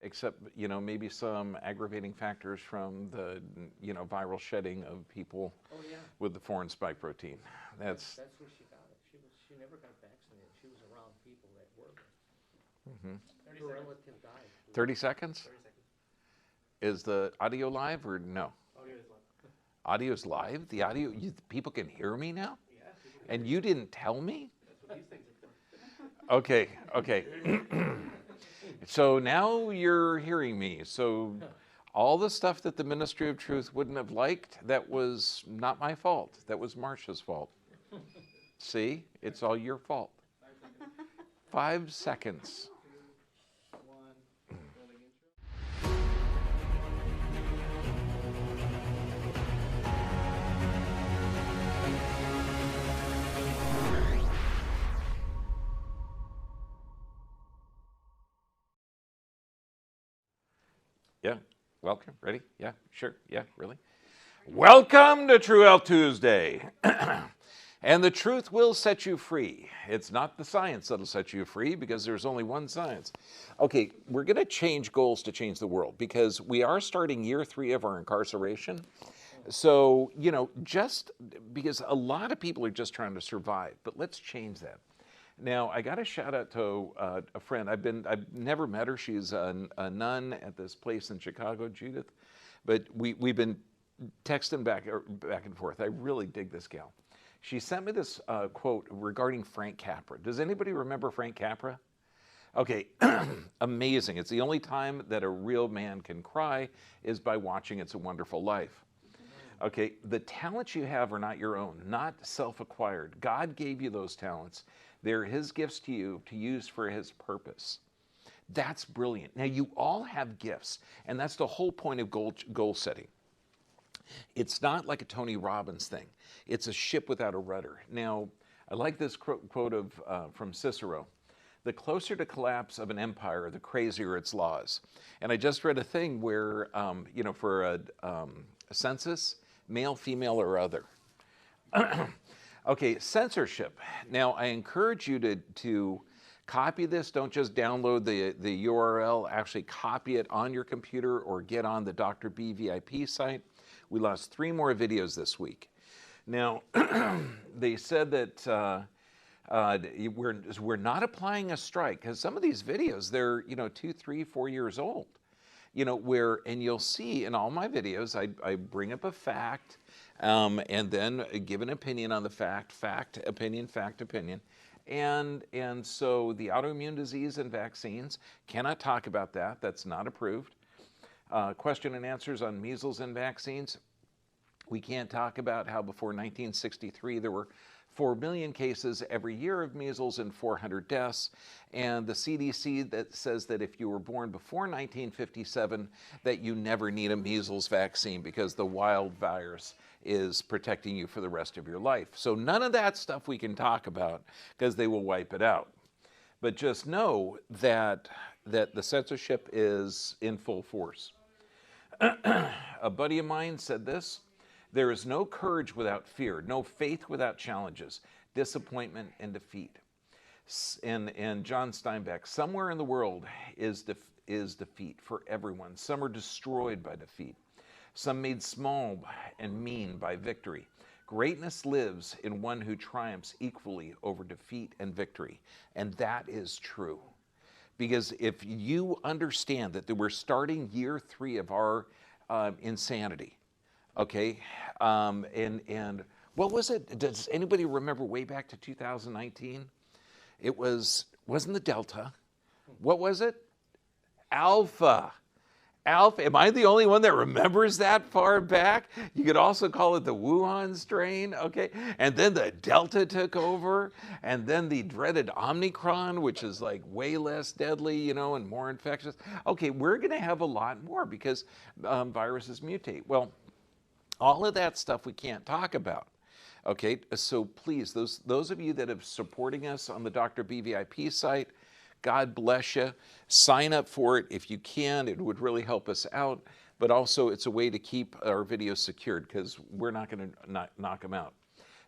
except, maybe some aggravating factors from the, viral shedding of people with the foreign spike protein. That's where she got it. She never got vaccinated. She was around people that were. Her relative died. 30 seconds? 30 seconds. Is the audio live or no? Audio is live. Audio's live? The audio, people can hear me now? Yeah. And you didn't tell me? That's what these things are for. Okay. So now you're hearing me. So all the stuff that the Ministry of Truth wouldn't have liked, that was not my fault. That was Marcia's fault. See? It's all your fault. 5 seconds. Yeah, welcome, ready? Yeah, sure, yeah, really. Welcome to True Health Tuesday. And the truth will set you free. It's not the science that'll set you free because there's only one science. Okay, we're gonna change goals to change the world because we are starting year 3 of our incarceration. So, just because a lot of people are just trying to survive, but let's change that. Now, I got a shout out to a friend. I've never met her. She's a nun at this place in Chicago, Judith. But we've been texting back and forth. I really dig this gal. She sent me this quote regarding Frank Capra. Does anybody remember Frank Capra? Okay, amazing. It's the only time that a real man can cry is by watching It's a Wonderful Life. Okay, the talents you have are not your own, not self-acquired. God gave you those talents. They're his gifts to you to use for his purpose. That's brilliant. Now, you all have gifts, and that's the whole point of goal setting. It's not like a Tony Robbins thing. It's a ship without a rudder. Now, I like this quote from Cicero. The closer to collapse of an empire, the crazier its laws. And I just read a thing where, for a census, male, female, or other. Okay, censorship. Now, I encourage you to copy this. Don't just download the URL. Actually copy it on your computer or get on the Dr. B VIP site. We lost 3 more videos this week. Now, they said that we're not applying a strike because some of these videos, they're 2, 3, 4 years old. And you'll see in all my videos, I bring up a fact, and then give an opinion on the fact, opinion. And so the autoimmune disease and vaccines, cannot talk about that. That's not approved. Question and answers on measles and vaccines. We can't talk about how before 1963 there were 4 million cases every year of measles and 400 deaths. And the CDC that says that if you were born before 1957, that you never need a measles vaccine because the wild virus is protecting you for the rest of your life. So none of that stuff we can talk about because they will wipe it out. But just know that the censorship is in full force. A buddy of mine said this: there is no courage without fear, no faith without challenges, disappointment and defeat. And John Steinbeck, somewhere in the world is defeat for everyone. Some are destroyed by defeat. Some made small and mean by victory. Greatness lives in one who triumphs equally over defeat and victory. And that is true. Because if you understand that we're starting year 3 of our insanity, okay, and what was it? Does anybody remember way back to 2019? It wasn't the Delta. What was it? Alpha. Am I the only one that remembers that far back? You could also call it the Wuhan strain, okay? And then the Delta took over, and then the dreaded Omicron, which is like way less deadly, and more infectious. Okay, we're gonna have a lot more because viruses mutate. Well, all of that stuff we can't talk about. Okay, so please, those of you that are supporting us on the Dr. B VIP site, God bless you. Sign up for it if you can. It would really help us out. But also, it's a way to keep our videos secured because we're not going to knock them out.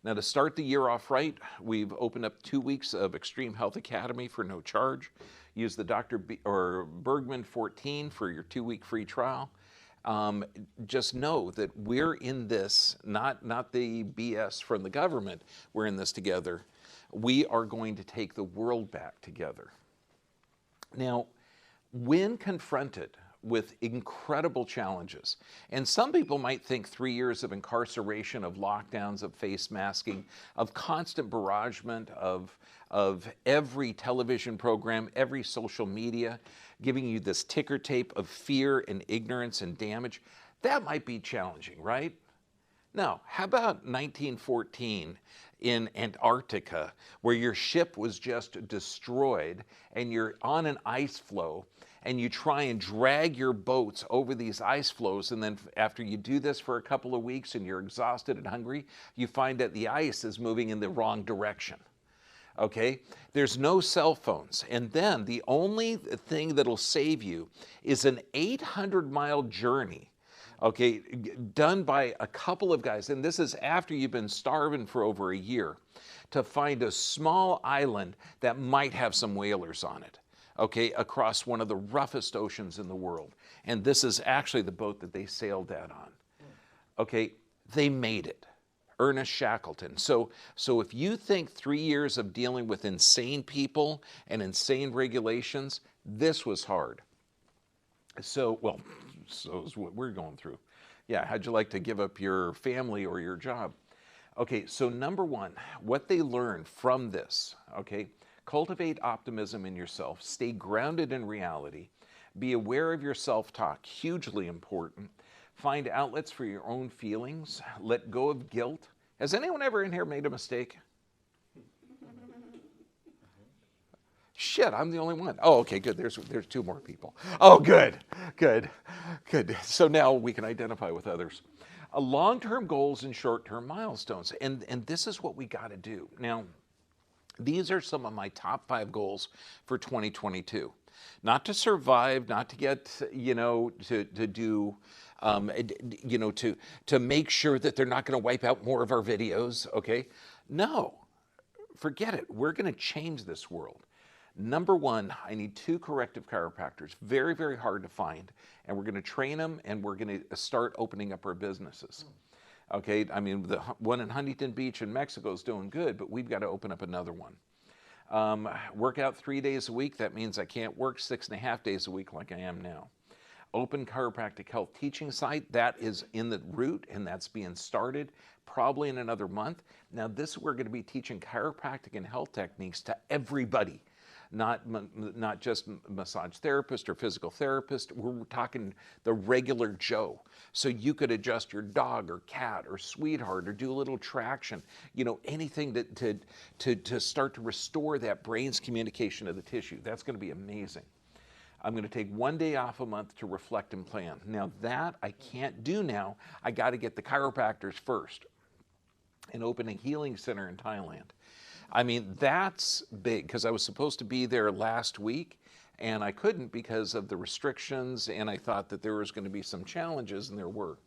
Now, to start the year off right, we've opened up 2 weeks of Extreme Health Academy for no charge. Use the or Bergman 14 for your 2-week free trial. Just know that we're in this, not the BS from the government, we're in this together. We are going to take the world back together. Now, when confronted with incredible challenges, and some people might think 3 years of incarceration, of lockdowns, of face masking, of constant barragement of every television program, every social media, giving you this ticker tape of fear and ignorance and damage, that might be challenging, right? Now, how about 1914 in Antarctica, where your ship was just destroyed and you're on an ice floe and you try and drag your boats over these ice floes, and then after you do this for a couple of weeks and you're exhausted and hungry, you find that the ice is moving in the wrong direction. Okay? There's no cell phones. And then the only thing that'll save you is an 800-mile journey, okay, done by a couple of guys, and this is after you've been starving for over a year, to find a small island that might have some whalers on it, okay, across one of the roughest oceans in the world. And this is actually the boat that they sailed that on. Okay, they made it. Ernest Shackleton. So if you think 3 years of dealing with insane people and insane regulations, this was hard. So is what we're going through. Yeah, how'd you like to give up your family or your job? Okay, so number one, what they learned from this, okay, cultivate optimism in yourself, stay grounded in reality, be aware of your self-talk, hugely important. Find outlets for your own feelings, let go of guilt. Has anyone ever in here made a mistake? Shit, I'm the only one. Oh, okay, good. There's 2 more people. Oh, good. So now we can identify with others. Long-term goals and short-term milestones. And this is what we got to do. Now, these are some of my top 5 goals for 2022. Not to survive, not to get, to do, to make sure that they're not going to wipe out more of our videos, okay? No, forget it. We're going to change this world. Number one, I need 2 corrective chiropractors. Very, very hard to find. And we're going to train them, and we're going to start opening up our businesses. Okay, I mean, the one in Huntington Beach in Mexico is doing good, but we've got to open up another one. Work out 3 days a week. That means I can't work 6.5 days a week like I am now. Open chiropractic health teaching site, that is in the route, and that's being started probably in another month. Now, this we're going to be teaching chiropractic and health techniques to everybody. Not just massage therapist or physical therapist. We're talking the regular Joe. So you could adjust your dog or cat or sweetheart or do a little traction, anything to start to restore that brain's communication to the tissue. That's going to be amazing. I'm going to take 1 day off a month to reflect and plan. Now that I can't do now. I got to get the chiropractors first and open a healing center in Thailand. I mean, that's big because I was supposed to be there last week and I couldn't because of the restrictions, and I thought that there was going to be some challenges, and there were.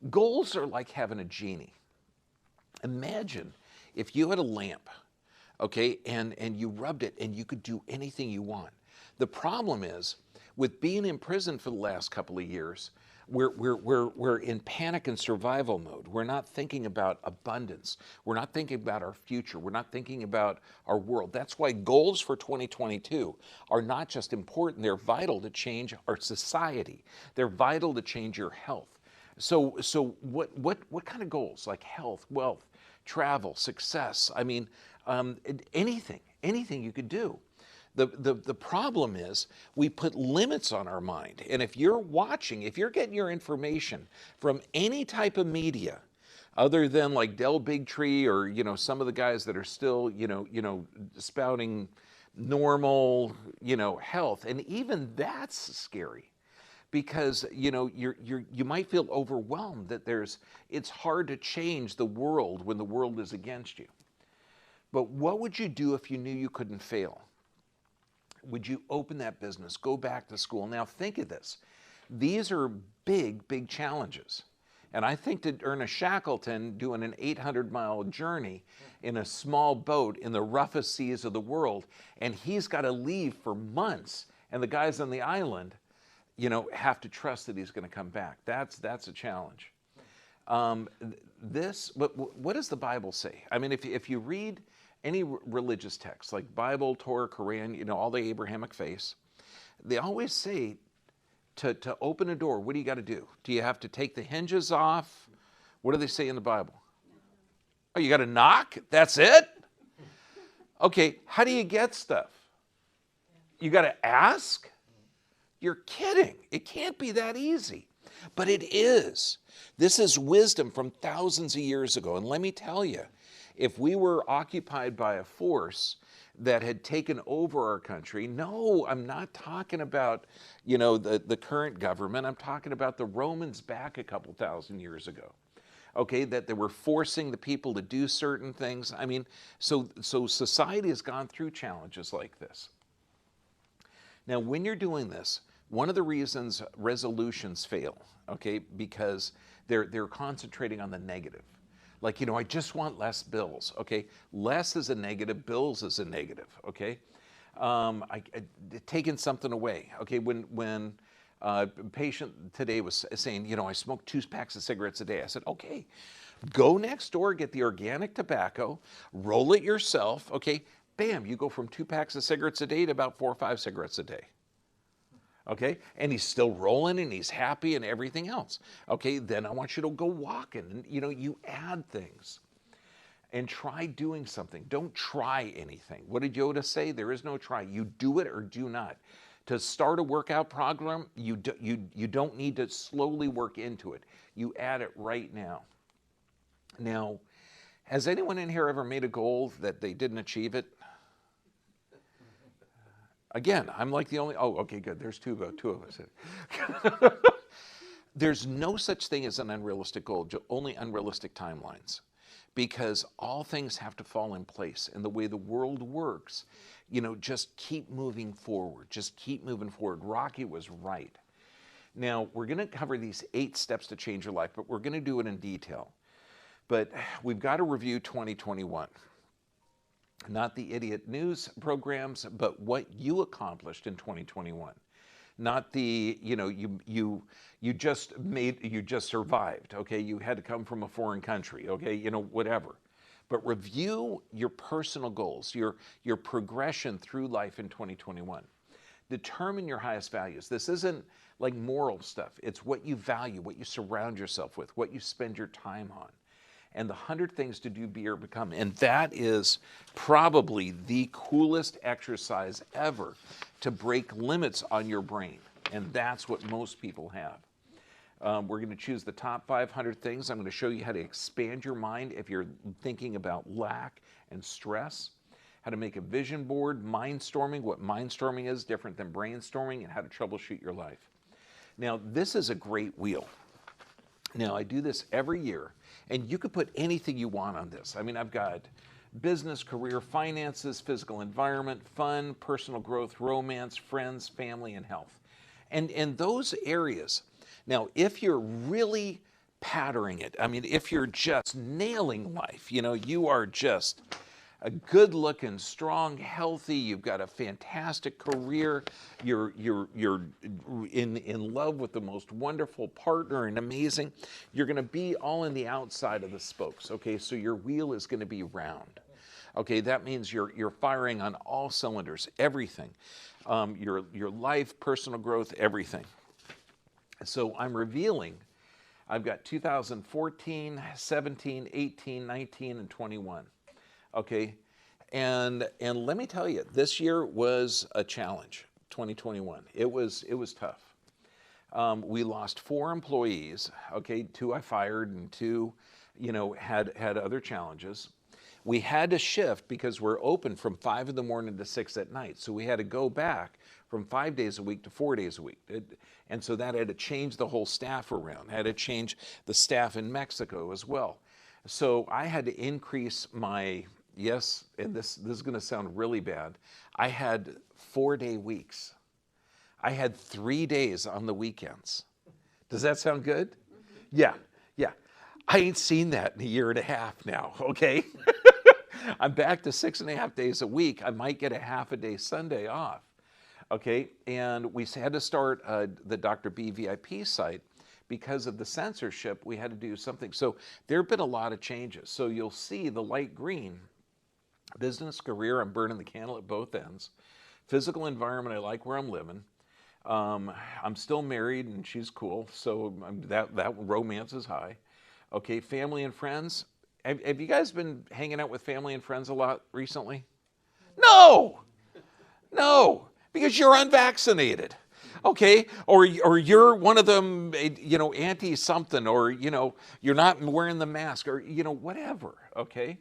Goals are like having a genie. Imagine if you had a lamp, okay, and you rubbed it and you could do anything you want. The problem is, with being in prison for the last couple of years, we're in panic and survival mode. We're not thinking about abundance. We're not thinking about our future. We're not thinking about our world. That's why goals for 2022 are not just important, they're vital to change our society. They're vital to change your health. So what kind of goals? Like health, wealth, travel, success. I mean, anything you could do. The problem is we put limits on our mind. And if you're watching, if you're getting your information from any type of media, other than like Del Bigtree or, some of the guys that are still, spouting normal, health, and even that's scary because, you might feel overwhelmed that it's hard to change the world when the world is against you. But what would you do if you knew you couldn't fail? Would you open that business, go back to school? Now think of this. These are big, big challenges. And I think to earn a Shackleton doing an 800-mile journey in a small boat in the roughest seas of the world, and he's got to leave for months, and the guys on the island, you know, have to trust that he's going to come back. That's a challenge. What does the Bible say? I mean, if you read any religious text like Bible, Torah, Quran, you know, all the Abrahamic faiths, they always say to open a door, what do you got to do? Do you have to take the hinges off? What do they say in the Bible? Oh, you got to knock? That's it? Okay, how do you get stuff? You got to ask? You're kidding. It can't be that easy. But it is. This is wisdom from thousands of years ago. And let me tell you, if we were occupied by a force that had taken over our country, no, I'm not talking about, you know, the current government. I'm talking about the Romans back a couple thousand years ago. Okay, that they were forcing the people to do certain things. I mean, so society has gone through challenges like this. Now, when you're doing this, one of the reasons resolutions fail, okay, because they're concentrating on the negative. Like, you know, I just want less bills, okay? Less is a negative, bills is a negative, okay? Taking something away, okay? When a patient today was saying, you know, I smoke 2 packs of cigarettes a day. I said, okay, go next door, get the organic tobacco, roll it yourself, okay? Bam, you go from 2 packs of cigarettes a day to about 4 or 5 cigarettes a day. Okay, and he's still rolling and he's happy and everything else. Okay, then I want you to go walking and, you know, you add things and try doing something. Don't try anything. What did Yoda say? There is no try. You do it or do not. To start a workout program, you don't need to slowly work into it. You add it right now. Now, has anyone in here ever made a goal that they didn't achieve it? Again, I'm like the only, oh, okay, good. There's two of us. There's no such thing as an unrealistic goal, only unrealistic timelines. Because all things have to fall in place. And the way the world works, you know, just keep moving forward. Just keep moving forward. Rocky was right. Now, we're going to cover these 8 steps to change your life, but we're going to do it in detail. But we've got to review 2021. Not the idiot news programs, but what you accomplished in 2021. Not the, you know, you just survived, okay? You had to come from a foreign country, okay? You know, whatever. But review your personal goals, your progression through life in 2021. Determine your highest values. This isn't like moral stuff. It's what you value, what you surround yourself with, what you spend your time on. And the 100 things to do, be, or become. And that is probably the coolest exercise ever to break limits on your brain. And that's what most people have. We're going to choose the top 500 things. I'm going to show you how to expand your mind if you're thinking about lack and stress, how to make a vision board, mindstorming, what mindstorming is different than brainstorming, and how to troubleshoot your life. Now, this is a great wheel. Now, I do this every year. And you could put anything you want on this. I mean, I've got business, career, finances, physical environment, fun, personal growth, romance, friends, family, and health. And those areas. Now, if you're really patterning it, I mean, if you're just nailing life, you know, you are just a good-looking, strong, healthy, you've got a fantastic career, you're in love with the most wonderful partner and amazing, you're going to be all in the outside of the spokes, okay? So your wheel is going to be round. Okay, that means you're firing on all cylinders, everything. Your life, personal growth, everything. So I'm revealing, I've got 2014, 17, 18, 19, and 21. Okay, and let me tell you, this year was a challenge, 2021. It was tough. We lost 4 employees, okay, 2 I fired and 2, you know, had other challenges. We had to shift because we're open from 5 in the morning to 6 at night. So we had to go back from 5 days a week to 4 days a week. And so that had to change the whole staff around, had to change the staff in Mexico as well. So I had to increase my, yes, and this is going to sound really bad, I had 4-day weeks. I had 3 days on the weekends. Does that sound good? Yeah, yeah. I ain't seen that in a year and a half now, okay? I'm back to 6.5 days a week. I might get a half a day Sunday off, okay? And we had to start the Dr. B VIP site because of the censorship. We had to do something. So there have been a lot of changes. So you'll see the light green, business, career, I'm burning the candle at both ends. Physical environment, I like where I'm living. I'm still married and she's cool, so that romance is high. Okay, family and friends. Have you guys been hanging out with family and friends a lot recently? No, no, because you're unvaccinated. Okay, or you're one of them, you know, anti-something, or, you know, you're not wearing the mask, or, you know, whatever, okay?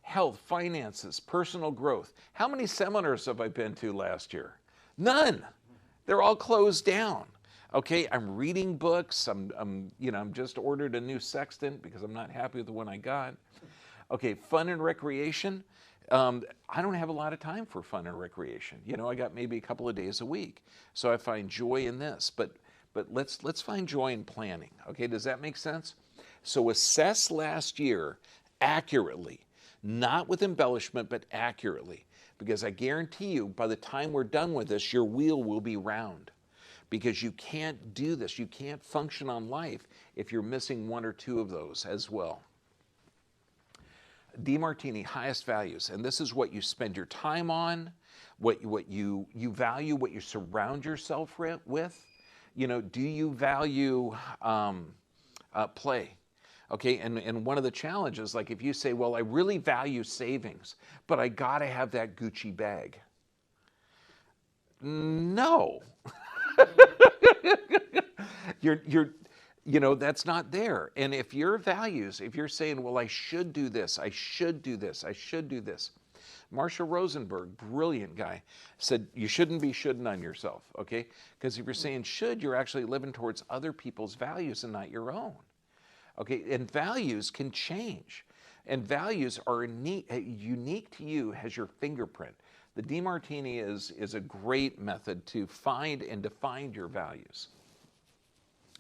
Health, finances, personal growth. How many seminars have I been to last year? None. They're all closed down. Okay, I'm reading books. I'm just ordered a new sextant because I'm not happy with the one I got. Okay, fun and recreation. I don't have a lot of time for fun and recreation. You know, I got maybe a couple of days a week. So I find joy in this. But let's find joy in planning. Okay, does that make sense? So assess last year accurately, not with embellishment, but accurately. Because I guarantee you, by the time we're done with this, your wheel will be round. Because you can't do this. You can't function on life if you're missing one or two of those as well. DeMartini, highest values. And this is what you spend your time on, what you value, what you surround yourself with. You know, do you value play? Okay, and one of the challenges, like if you say, well, I really value savings, but I gotta have that Gucci bag. No. You know, that's not there. And if your values, if you're saying, well, I should do this, I should do this, I should do this. Marshall Rosenberg, brilliant guy, said you shouldn't be shouldn't on yourself, okay? Because if you're saying should, you're actually living towards other people's values and not your own. Okay, and values can change. And values are unique to you as your fingerprint. The DeMartini is a great method to find and define your values.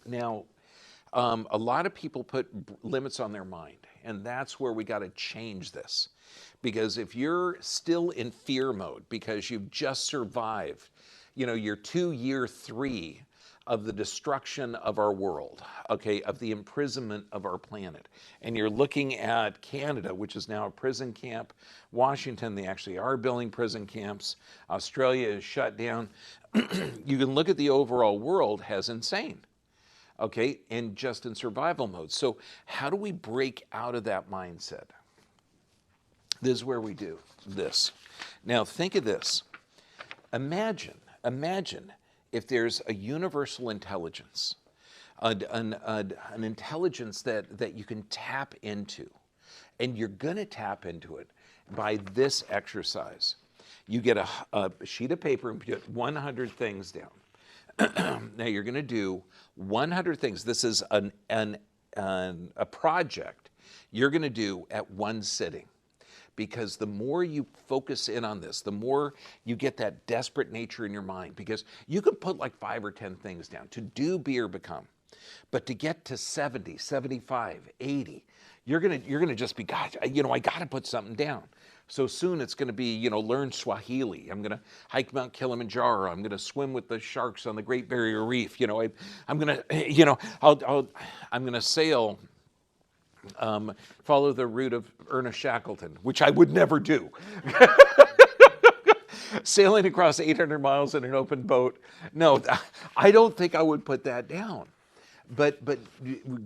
Now, a lot of people put limits on their mind, and that's where we got to change this. Because if you're still in fear mode because you've just survived, you know, you're year 3 of the destruction of our world, okay, of the imprisonment of our planet. And you're looking at Canada, which is now a prison camp. Washington, they actually are building prison camps. Australia is shut down. You can look at the overall world as insane, okay, and just in survival mode. So how do we break out of that mindset? This is where we do this. Now think of this. Imagine if there's a universal intelligence, an intelligence that you can tap into, and you're going to tap into it by this exercise. You get a sheet of paper and put 100 things down. Now you're going to do 100 things. This is a project you're going to do at one sitting. Because the more you focus in on this, the more you get that desperate nature in your mind. Because you can put like 5 or 10 things down to do, be, or become. But to get to 70, 75, 80, you're gonna just be, gosh, you know, I got to put something down. So soon it's going to be, you know, learn Swahili. I'm going to hike Mount Kilimanjaro. I'm going to swim with the sharks on the Great Barrier Reef. You know, I'm going to, you know, I'm going to sail. Follow the route of Ernest Shackleton, which I would never do. Sailing across 800 miles in an open boat. No, I don't think I would put that down. But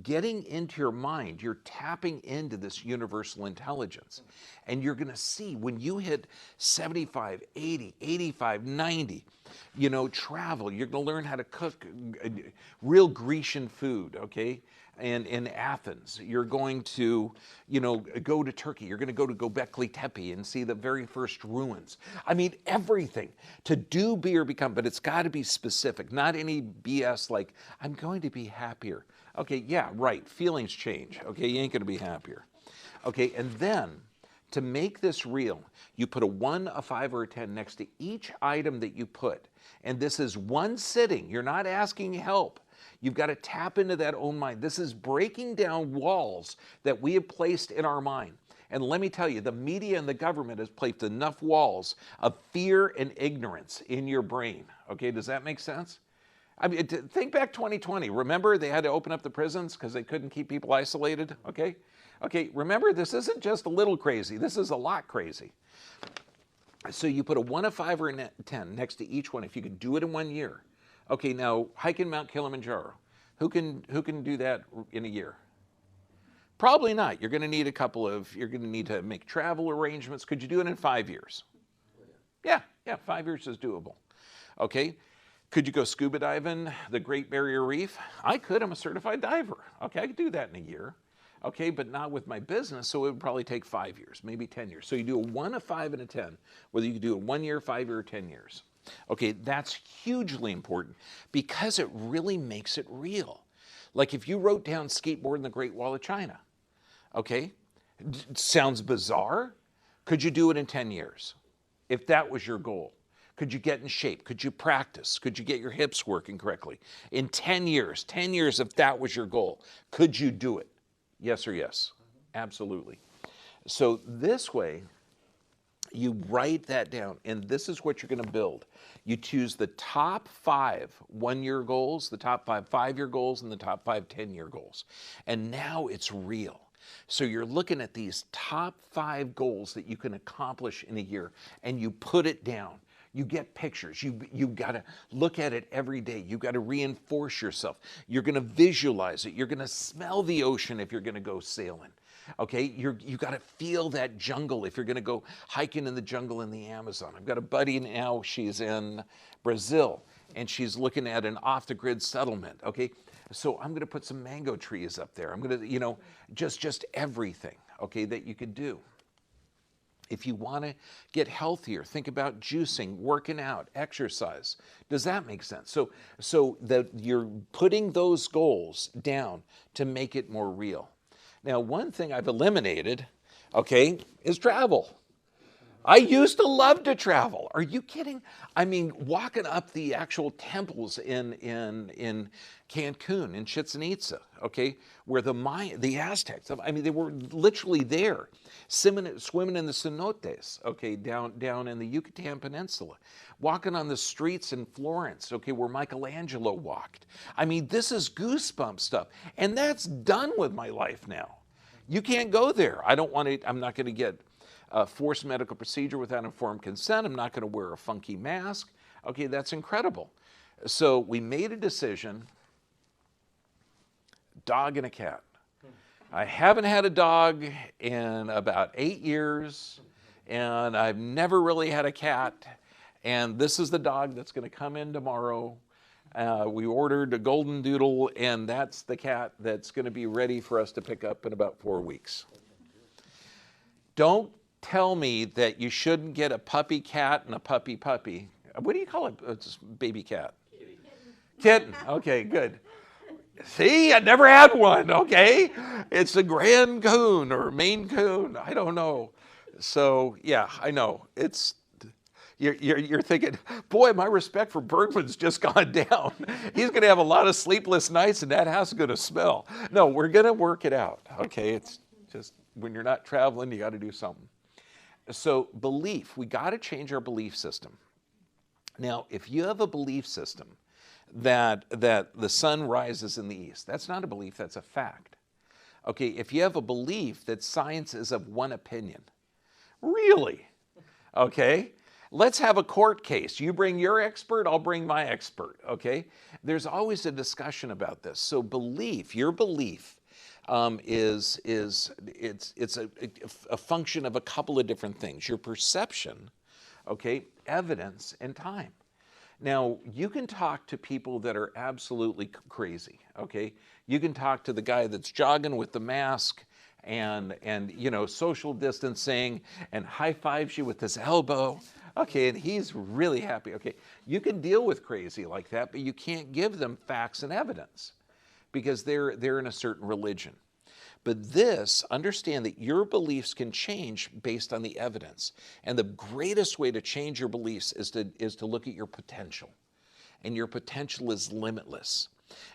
getting into your mind, you're tapping into this universal intelligence. And you're going to see when you hit 75, 80, 85, 90, you know, travel. You're going to learn how to cook real Grecian food, okay? And in Athens, you're going to, you know, go to Turkey. You're going to go to Göbekli Tepe and see the very first ruins. I mean, everything to do, be, or become, but it's got to be specific, not any BS like, I'm going to be happier. Okay, yeah, right, feelings change. Okay, you ain't going to be happier. Okay, and then to make this real, you put a 1, a 5, or a 10 next to each item that you put. And this is one sitting. You're not asking help. You've got to tap into that own mind. This is breaking down walls that we have placed in our mind. And let me tell you, the media and the government has placed enough walls of fear and ignorance in your brain. Okay, does that make sense? I mean, think back 2020. Remember, they had to open up the prisons because they couldn't keep people isolated, okay? Okay, remember, this isn't just a little crazy. This is a lot crazy. So you put a 1, a 5, or a 10 next to each one if you could do it in 1 year. Okay, now hiking Mount Kilimanjaro. Who can do that in a year? Probably not. You're going to need you're going to need to make travel arrangements. Could you do it in 5 years? Yeah, 5 years is doable. Okay, could you go scuba diving the Great Barrier Reef? I could. I'm a certified diver. Okay, I could do that in a year. Okay, but not with my business, so it would probably take 5 years, maybe 10 years. So you do a 1, a 5, and a 10, whether you do it 1 year, 5 year, or 10 years. Okay, that's hugely important because it really makes it real. Like if you wrote down skateboarding the Great Wall of China, okay, sounds bizarre. Could you do it in 10 years? If that was your goal, could you get in shape? Could you practice? Could you get your hips working correctly? In 10 years, if that was your goal, could you do it? Yes or yes? Absolutely. So this way, you write that down, and this is what you're going to build. You choose the top 5 1-year goals, the top 5 5-year goals, and the top 5 10-year goals. And now it's real. So you're looking at these top 5 goals that you can accomplish in a year, and you put it down. You get pictures. You got to look at it every day. You got to reinforce yourself. You're going to visualize it. You're going to smell the ocean if you're going to go sailing. Okay, you got to feel that jungle if you're going to go hiking in the jungle in the Amazon. I've got a buddy now, she's in Brazil, and she's looking at an off-the-grid settlement, okay? So I'm going to put some mango trees up there. I'm going to, just everything, okay, that you could do. If you want to get healthier, think about juicing, working out, exercise. Does that make sense? So that you're putting those goals down to make it more real. Now, one thing I've eliminated, okay, is travel. I used to love to travel. Are you kidding? I mean, walking up the actual temples in Cancun, in Chichen Itza, okay, where the Aztecs, I mean, they were literally there, swimming in the cenotes, okay, down in the Yucatan Peninsula, walking on the streets in Florence, okay, where Michelangelo walked. I mean, this is goosebump stuff, and that's done with my life now. You can't go there. I'm not going to get a forced medical procedure without informed consent. I'm not going to wear a funky mask. Okay, that's incredible. So we made a decision, dog and a cat. I haven't had a dog in about 8 years, and I've never really had a cat, and this is the dog that's going to come in tomorrow. We ordered a golden doodle, and that's the cat that's going to be ready for us to pick up in about 4 weeks. Don't tell me that you shouldn't get a puppy cat and a puppy puppy. What do you call it? It's a baby cat. Kitten. Okay, good. See, I never had one, okay? It's a Grand Coon or Maine Coon. I don't know. So, yeah, I know. You're thinking, boy, my respect for Bergman's just gone down. He's going to have a lot of sleepless nights, and that house is going to smell. No, we're going to work it out, okay? It's just when you're not traveling, you got to do something. So belief, we got to change our belief system. Now, if you have a belief system that the sun rises in the east, that's not a belief, that's a fact. Okay, if you have a belief that science is of one opinion, really? Okay, let's have a court case. You bring your expert, I'll bring my expert, okay? There's always a discussion about this. So belief, your belief, it's a function of a couple of different things. Your perception, okay, evidence, and time. Now, you can talk to people that are absolutely crazy, okay? You can talk to the guy that's jogging with the mask and social distancing and high-fives you with his elbow, okay, and he's really happy, okay? You can deal with crazy like that, but you can't give them facts and evidence because they're in a certain religion. But understand that your beliefs can change based on the evidence. And the greatest way to change your beliefs is to look at your potential. And your potential is limitless.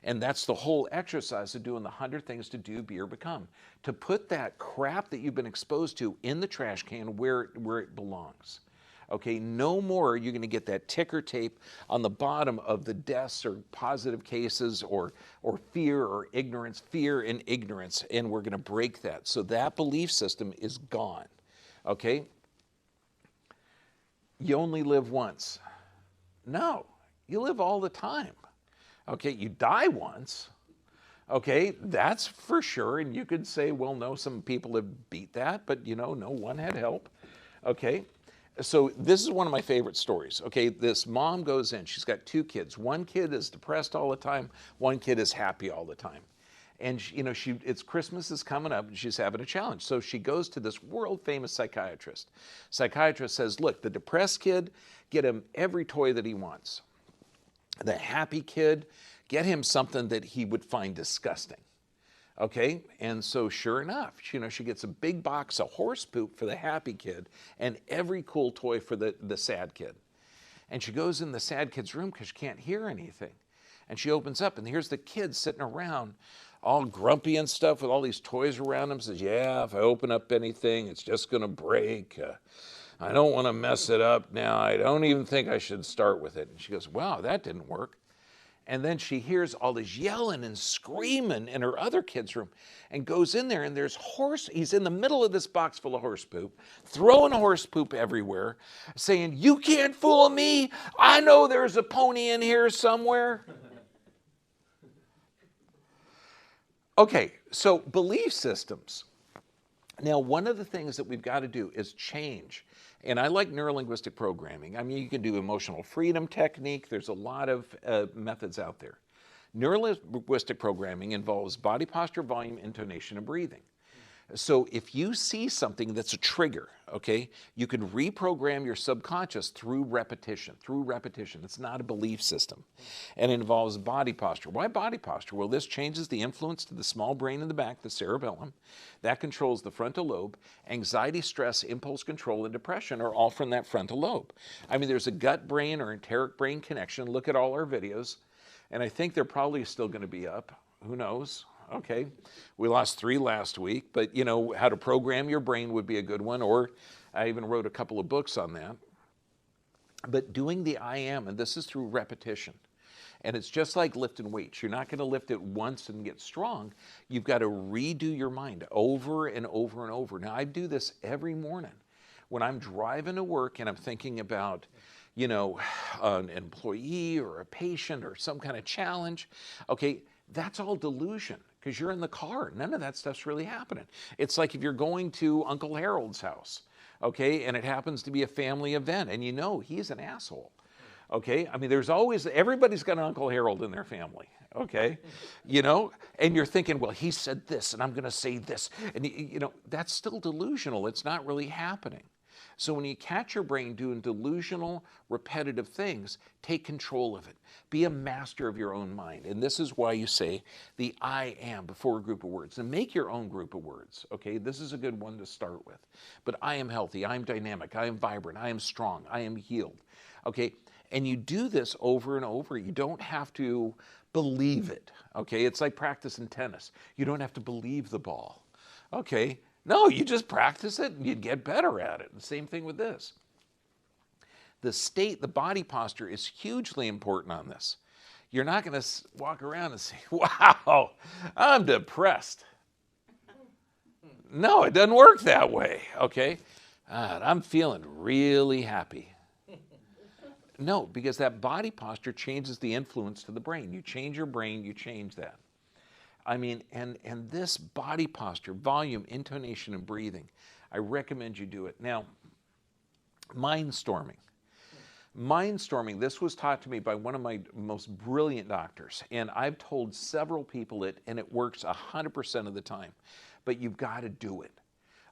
And that's the whole exercise of doing the 100 things to do, be, or become. To put that crap that you've been exposed to in the trash can where it belongs. Okay, no more are you going to get that ticker tape on the bottom of the deaths or positive cases or fear or ignorance, fear and ignorance, and we're going to break that. So that belief system is gone. Okay? You only live once. No, you live all the time. Okay, you die once. Okay, that's for sure, and you could say, well, no, some people have beat that, but you know, no one had help. Okay, so this is one of my favorite stories. Okay, this mom goes in, she's got 2 kids. One kid is depressed all the time, one kid is happy all the time. And you know, it's Christmas is coming up and she's having a challenge. So she goes to this world famous psychiatrist. Psychiatrist says, look, the depressed kid, get him every toy that he wants. The happy kid, get him something that he would find disgusting. Okay, and so sure enough, you know, she gets a big box of horse poop for the happy kid and every cool toy for the sad kid. And she goes in the sad kid's room because she can't hear anything. And she opens up and here's the kid sitting around all grumpy and stuff with all these toys around him. Says, yeah, if I open up anything, it's just going to break. I don't want to mess it up now. I don't even think I should start with it. And she goes, wow, that didn't work. And then she hears all this yelling and screaming in her other kid's room and goes in there and there's he's in the middle of this box full of horse poop, throwing horse poop everywhere, saying, you can't fool me. I know there's a pony in here somewhere. Okay, so belief systems. Now, one of the things that we've got to do is change. And I like neuro-linguistic programming. I mean, you can do emotional freedom technique. There's a lot of methods out there. Neuro-linguistic programming involves body posture, volume, intonation, and breathing. So if you see something that's a trigger, okay, you can reprogram your subconscious through repetition. It's not a belief system. And it involves body posture. Why body posture? Well, this changes the influence to the small brain in the back, the cerebellum. That controls the frontal lobe. Anxiety, stress, impulse control, and depression are all from that frontal lobe. I mean, there's a gut-brain or enteric-brain connection. Look at all our videos. And I think they're probably still going to be up. Who knows? Okay, we lost 3 last week, but you know, how to program your brain would be a good one, or I even wrote a couple of books on that. But doing the I am, and this is through repetition, and it's just like lifting weights. You're not going to lift it once and get strong. You've got to redo your mind over and over and over. Now, I do this every morning. When I'm driving to work and I'm thinking about, you know, an employee or a patient or some kind of challenge, okay, that's all delusion. Because you're in the car. None of that stuff's really happening. It's like if you're going to Uncle Harold's house, okay, and it happens to be a family event, and you know he's an asshole, okay? I mean, everybody's got an Uncle Harold in their family, okay? You know, and you're thinking, well, he said this, and I'm going to say this. And, you know, that's still delusional. It's not really happening. So when you catch your brain doing delusional, repetitive things, take control of it. Be a master of your own mind. And this is why you say the I am before a group of words. And make your own group of words, okay? This is a good one to start with. But I am healthy, I am dynamic, I am vibrant, I am strong, I am healed, okay? And you do this over and over. You don't have to believe it, okay? It's like practicing tennis. You don't have to believe the ball, okay? No, you just practice it and you'd get better at it. The same thing with this. The body posture is hugely important on this. You're not going to walk around and say, wow, I'm depressed. No, it doesn't work that way, okay? I'm feeling really happy. No, because that body posture changes the influence to the brain. You change your brain, you change that. I mean, and this body posture, volume, intonation, and breathing, I recommend you do it. Now, Mindstorming. Mindstorming, this was taught to me by one of my most brilliant doctors, and I've told several people it, and it works 100% of the time. But you've got to do it.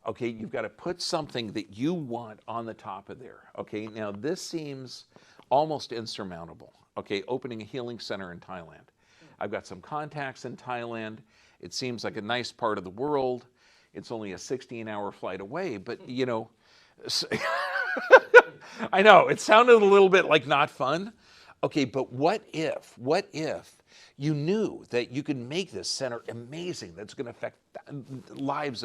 Okay, you've got to put something that you want on the top of there. Okay, now this seems almost insurmountable. Okay, opening a healing center in Thailand. I've got some contacts in Thailand. It seems like a nice part of the world. It's only a 16-hour flight away, but you know, I know, it sounded a little bit like not fun. Okay, but what if you knew that you could make this center amazing, that's going to affect lives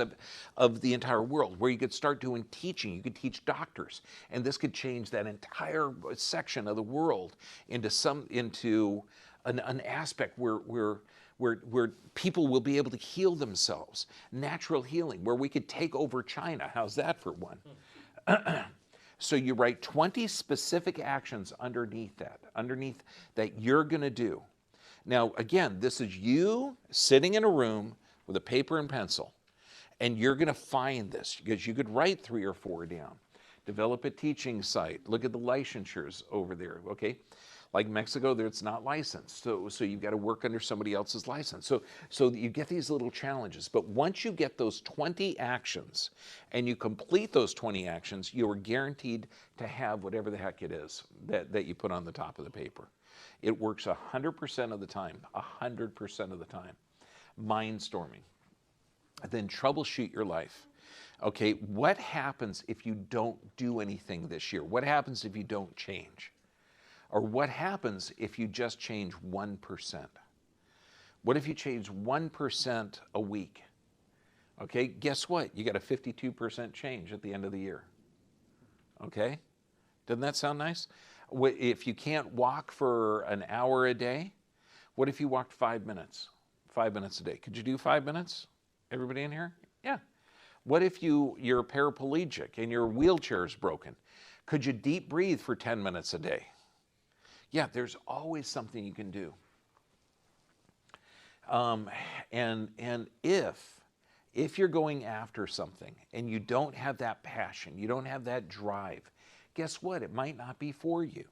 of the entire world, where you could start doing teaching, you could teach doctors, and this could change that entire section of the world into an aspect where people will be able to heal themselves, natural healing, where we could take over China. How's that for one? So you write 20 specific actions underneath that you're going to do. Now, again, this is you sitting in a room with a paper and pencil, and you're going to find this, because you could write 3 or 4 down. Develop a teaching site. Look at the licensures over there, okay? Like Mexico, there it's not licensed, so you've got to work under somebody else's license. So you get these little challenges. But once you get those 20 actions and you complete those 20 actions, you are guaranteed to have whatever the heck it is that you put on the top of the paper. It works 100% of the time, 100% of the time. Mindstorming. Then troubleshoot your life. Okay, what happens if you don't do anything this year? What happens if you don't change? Or what happens if you just change 1%? What if you change 1% a week? Okay, guess what? You got a 52% change at the end of the year. Okay, doesn't that sound nice? If you can't walk for an hour a day, what if you walked 5 minutes? 5 minutes a day. Could you do 5 minutes? Everybody in here? Yeah. What if you're paraplegic and your wheelchair is broken? Could you deep breathe for 10 minutes a day? Yeah, there's always something you can do. And if you're going after something and you don't have that passion, you don't have that drive, guess what? It might not be for you.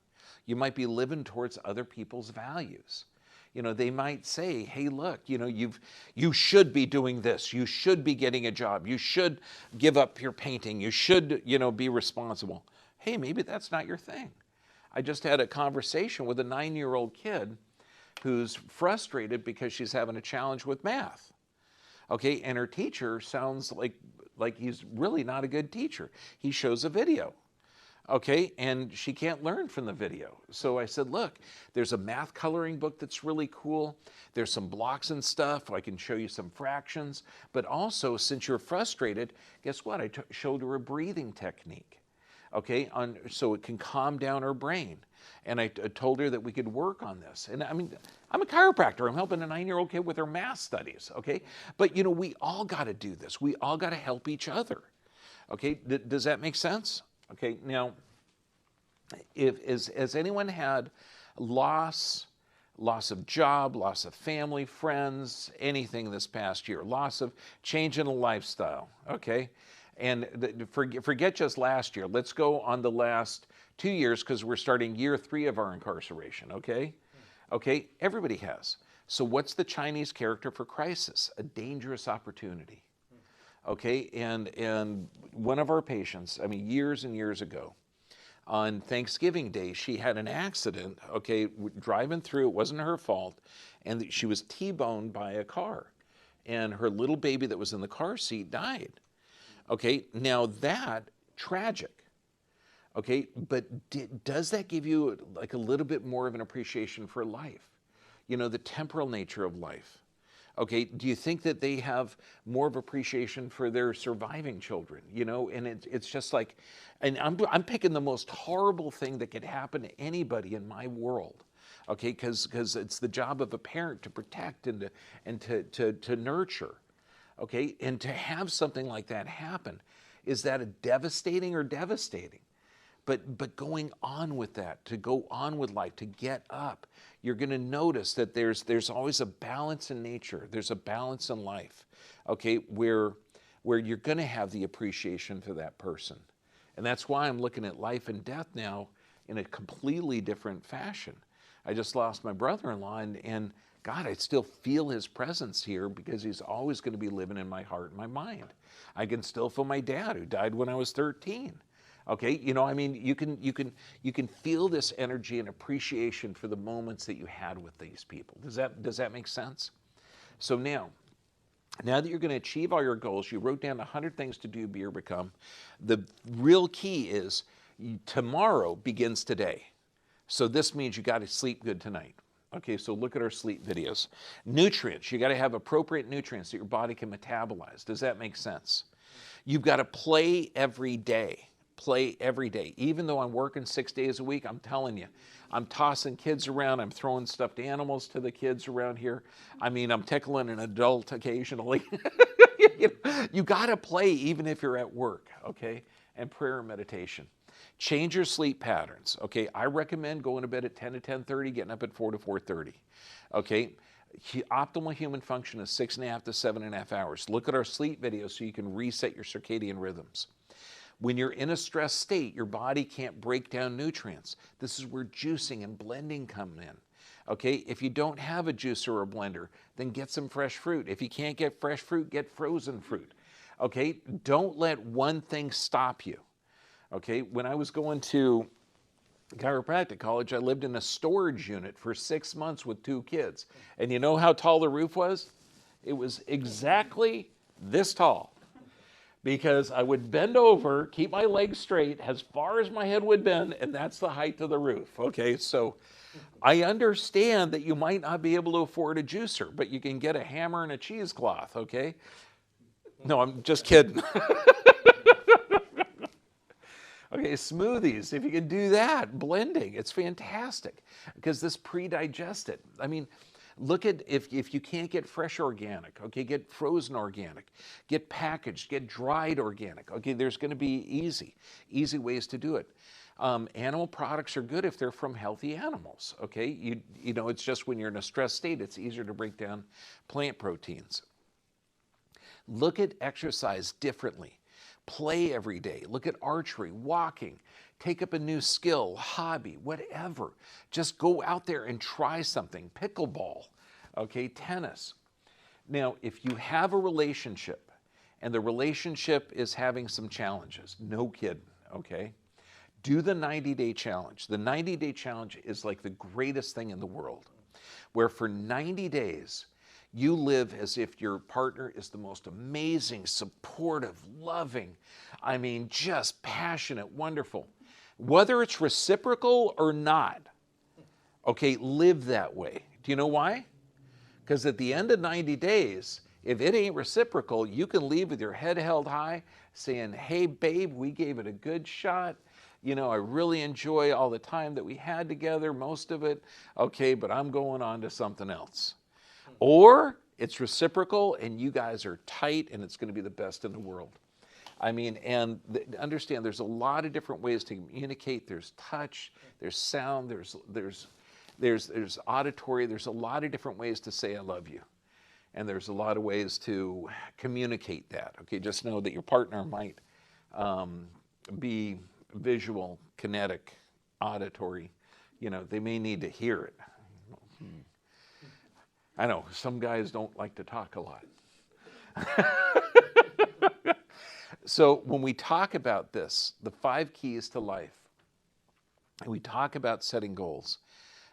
You might be living towards other people's values. You know, they might say, hey, look, you know, you should be doing this. You should be getting a job. You should give up your painting. You should, you know, be responsible. Hey, maybe that's not your thing. I just had a conversation with a 9-year-old kid who's frustrated because she's having a challenge with math. Okay, and her teacher sounds like he's really not a good teacher. He shows a video. Okay, and she can't learn from the video. So I said, look, there's a math coloring book that's really cool. There's some blocks and stuff. I can show you some fractions. But also, since you're frustrated, guess what? I showed her a breathing technique. Okay, so it can calm down her brain. And I told her that we could work on this. And I mean, I'm a chiropractor. I'm helping a 9-year-old kid with her math studies, okay? But, you know, we all got to do this. We all got to help each other, okay? Does that make sense? Okay, now, has anyone had loss of job, loss of family, friends, anything this past year? Loss of change in a lifestyle, okay? And forget just last year. Let's go on the last 2 years, because we're starting year 3 of our incarceration, okay? Okay, everybody has. So what's the Chinese character for crisis? A dangerous opportunity. Okay, and one of our patients, I mean, years and years ago, on Thanksgiving Day, she had an accident, okay, driving through, it wasn't her fault, and she was T-boned by a car. And her little baby that was in the car seat died. Okay, now that, tragic. Okay, but does that give you like a little bit more of an appreciation for life? You know, the temporal nature of life. Okay, do you think that they have more of appreciation for their surviving children? You know, and it's just like, and I'm picking the most horrible thing that could happen to anybody in my world. Okay, because it's the job of a parent to protect and to nurture. Okay, and to have something like that happen, is that a devastating or devastating? But going on with that, to go on with life, to get up, you're going to notice that there's always a balance in nature. There's a balance in life, okay, where you're going to have the appreciation for that person. And that's why I'm looking at life and death now in a completely different fashion. I just lost my brother-in-law, and God, I still feel his presence here, because he's always going to be living in my heart and my mind. I can still feel my dad, who died when I was 13. Okay, you know, I mean, you can feel this energy and appreciation for the moments that you had with these people. Does that make sense? So now that you're going to achieve all your goals, you wrote down 100 things to do, be, or become. The real key is tomorrow begins today. So this means you got to sleep good tonight. Okay, so look at our sleep videos. Nutrients, you got to have appropriate nutrients that your body can metabolize. Does that make sense? You've got to play every day. Play every day. Even though I'm working 6 days a week, I'm telling you, I'm tossing kids around. I'm throwing stuffed animals to the kids around here. I mean, I'm tickling an adult occasionally. You got to play even if you're at work, okay? And prayer and meditation. Change your sleep patterns, okay? I recommend going to bed at 10 to 10:30, getting up at 4 to 4:30, okay? Optimal human function is 6.5 to 7.5 hours. Look at our sleep videos so you can reset your circadian rhythms. When you're in a stressed state, your body can't break down nutrients. This is where juicing and blending come in. Okay, if you don't have a juicer or a blender, then get some fresh fruit. If you can't get fresh fruit, get frozen fruit. Okay, don't let one thing stop you. Okay, when I was going to chiropractic college, I lived in a storage unit for 6 months with 2 kids. And you know how tall the roof was? It was exactly this tall. Because I would bend over, keep my legs straight as far as my head would bend, and that's the height of the roof. Okay, so I understand that you might not be able to afford a juicer, but you can get a hammer and a cheesecloth, okay? No, I'm just kidding. Okay, smoothies, if you can do that, blending, it's fantastic because this pre-digest it. I mean, look at if you can't get fresh organic, okay, get frozen organic, get packaged, get dried organic. Okay, there's going to be easy ways to do it. Animal products are good if they're from healthy animals. Okay, you know, it's just when you're in a stressed state, it's easier to break down plant proteins. Look at exercise differently. Play every day. Look at archery, walking. Take up a new skill, hobby, whatever. Just go out there and try something. Pickleball, okay, tennis. Now, if you have a relationship and the relationship is having some challenges, no kidding, okay, do the 90-day challenge. The 90-day challenge is like the greatest thing in the world, where for 90 days, you live as if your partner is the most amazing, supportive, loving, I mean, just passionate, wonderful. Whether it's reciprocal or not, okay, live that way. Do you know why? Because at the end of 90 days, if it ain't reciprocal, you can leave with your head held high saying, hey, babe, we gave it a good shot. You know, I really enjoy all the time that we had together, most of it. Okay, but I'm going on to something else. Or it's reciprocal and you guys are tight and it's going to be the best in the world. I mean, and understand there's a lot of different ways to communicate. There's touch, there's sound, there's auditory. There's a lot of different ways to say I love you. And there's a lot of ways to communicate that. Okay, just know that your partner might be visual, kinetic, auditory. You know, they may need to hear it. I know, some guys don't like to talk a lot. So when we talk about this, the 5 keys to life, and we talk about setting goals,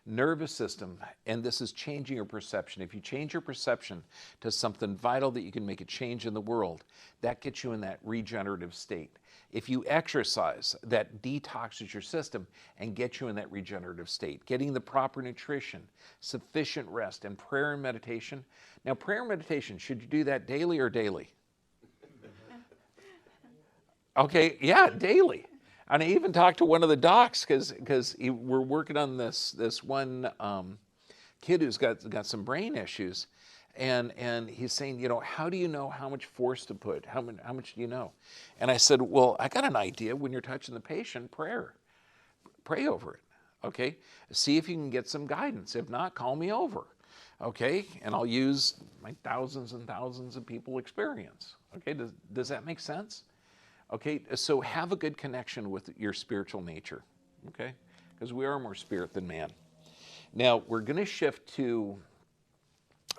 nervous system, and this is changing your perception. If you change your perception to something vital that you can make a change in the world, that gets you in that regenerative state. If you exercise, that detoxes your system and gets you in that regenerative state. Getting the proper nutrition, sufficient rest, and prayer and meditation. Now, prayer and meditation, should you do that daily or daily? Okay, yeah, daily. And I even talked to one of the docs because we're working on this one kid who's got some brain issues. And he's saying, you know, how do you know how much force to put? How much do you know? And I said, well, I got an idea. When you're touching the patient, prayer. Pray over it, okay? See if you can get some guidance. If not, call me over, okay? And I'll use my thousands and thousands of people experience, okay? Does that make sense? Okay, so have a good connection with your spiritual nature, okay? Because we are more spirit than man. Now, we're going to shift to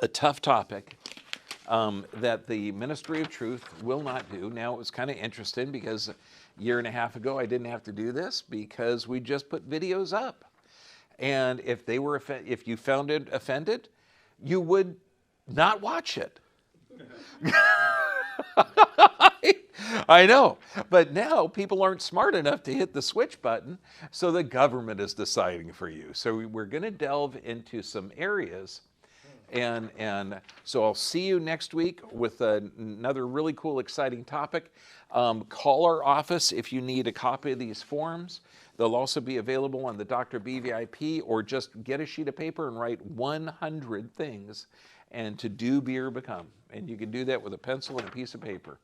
a tough topic that the Ministry of Truth will not do. Now, it was kind of interesting because a year and a half ago, I didn't have to do this because we just put videos up. And if they were, if you found it offended, you would not watch it. I know, but now people aren't smart enough to hit the switch button, so the government is deciding for you. So we're going to delve into some areas, and so I'll see you next week with another really cool, exciting topic. Call our office if you need a copy of these forms. They'll also be available on the Dr. B VIP, or just get a sheet of paper and write 100 things and to do, be, or become. And you can do that with a pencil and a piece of paper.